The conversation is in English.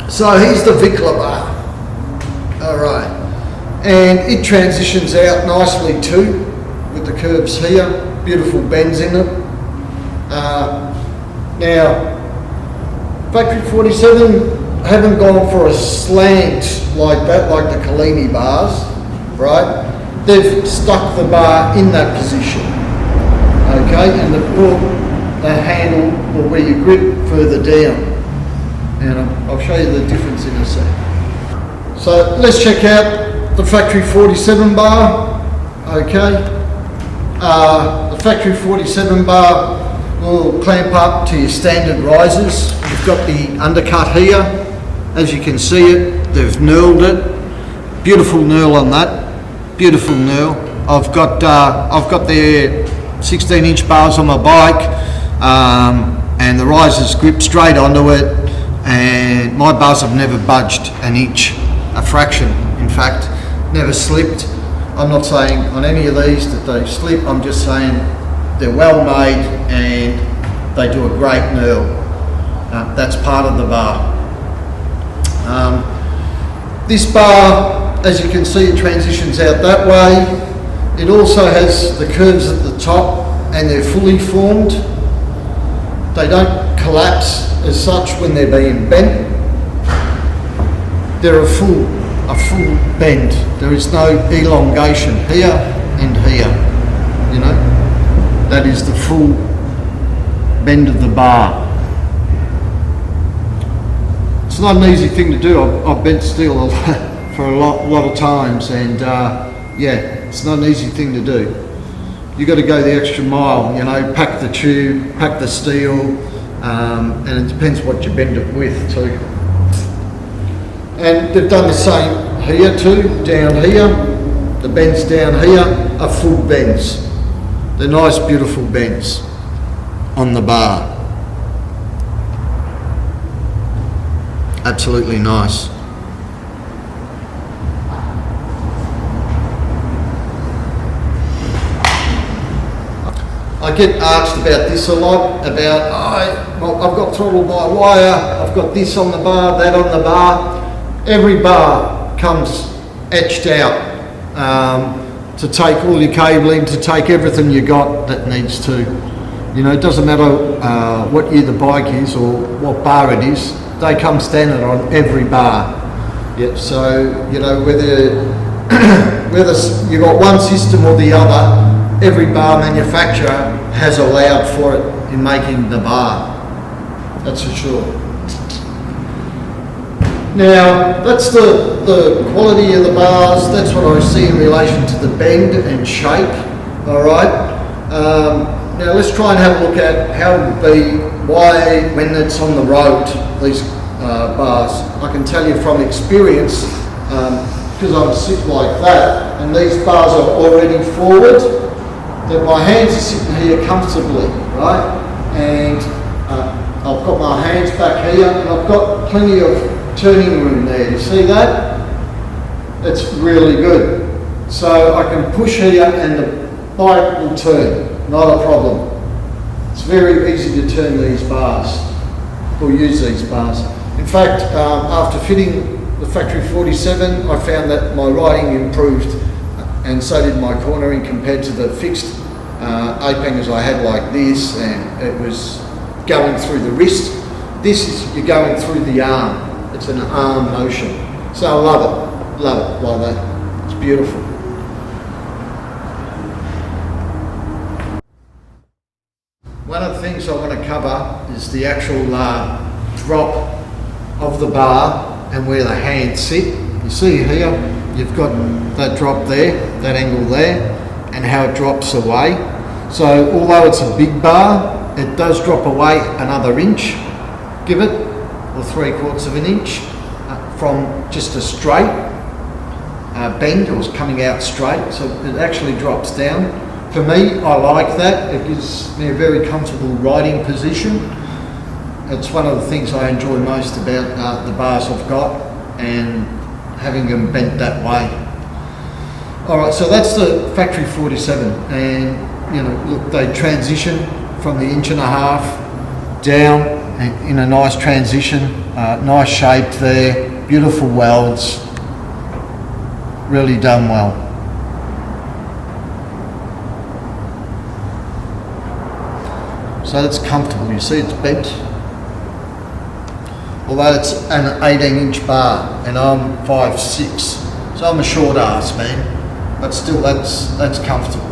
So here's the Vikla bar. All right, and it transitions out nicely too with the curves here. Beautiful bends in it. Now, Factory 47 haven't gone for a slant like that, like the Carlini bars, right? They've stuck the bar in that position, okay, and they've brought the handle or where you grip further down. And I'll show you the difference in a sec. So let's check out the Factory 47 bar, okay. The Factory 47 bar will clamp up to your standard risers. You've got the undercut here. As you can see it, they've knurled it. Beautiful knurl on that. Beautiful knurl. I've got their 16-inch bars on my bike, and the risers grip straight onto it. And my bars have never budged an inch, a fraction. In fact, never slipped. I'm not saying on any of these that they slip. I'm just saying they're well made and they do a great knurl. That's part of the bar. This bar, as you can see, it transitions out that way. It also has the curves at the top and they're fully formed. They don't collapse as such when they're being bent. They're a full bend. There is no elongation here and here, you know. That is the full bend of the bar. It's not an easy thing to do. I've bent steel for a lot of times, and yeah, it's not an easy thing to do. You got to go the extra mile, you know, pack the tube, pack the steel, and it depends what you bend it with too. And they've done the same here too, down here. The bends down here are full bends. They're nice, beautiful bends on the bar. Absolutely nice. I get asked about this a lot, about, I've got throttled by wire, I've got this on the bar, that on the bar. Every bar comes etched out to take all your cabling, to take everything you got that needs to. You know, it doesn't matter what year the bike is or what bar it is, they come standard on every bar. Yeah, so, you know, whether you got one system or the other, every bar manufacturer has allowed for it in making the bar. That's for sure. Now, that's the quality of the bars. That's what I see in relation to the bend and shape. All right. Now let's try and have a look at how it would be, why, when it's on the road, these bars. I can tell you from experience, because I'm sit like that, and these bars are already forward, that my hands are sitting here comfortably, right? And I've got my hands back here, and I've got plenty of turning room there. You see that? It's really good. So I can push here and the bike will turn, not a problem. It's very easy to turn these bars, or use these bars. In fact, after fitting the Factory 47, I found that my riding improved, and so did my cornering compared to the fixed ape hangers I had like this, and it was going through the wrist. This is, you're going through the arm. It's an arm motion. So I love it like that. It's beautiful. One of the things I want to cover is the actual drop of the bar and where the hands sit. You see here, you've got that drop there, that angle there, and how it drops away. So although it's a big bar, it does drop away another inch, give it, or 3/4 of an inch from just a straight bend, or coming out straight. So it actually drops down. For me, I like that. It gives me a very comfortable riding position. It's one of the things I enjoy most about the bars I've got, and having them bent that way. All right, so that's the Factory 47, and you know, look, they transition from the 1.5 inch down in a nice transition, nice shape there, beautiful welds, really done well. So that's comfortable. You see it's bent. Although it's an 18-inch bar and I'm 5'6", so I'm a short ass man, but still that's comfortable.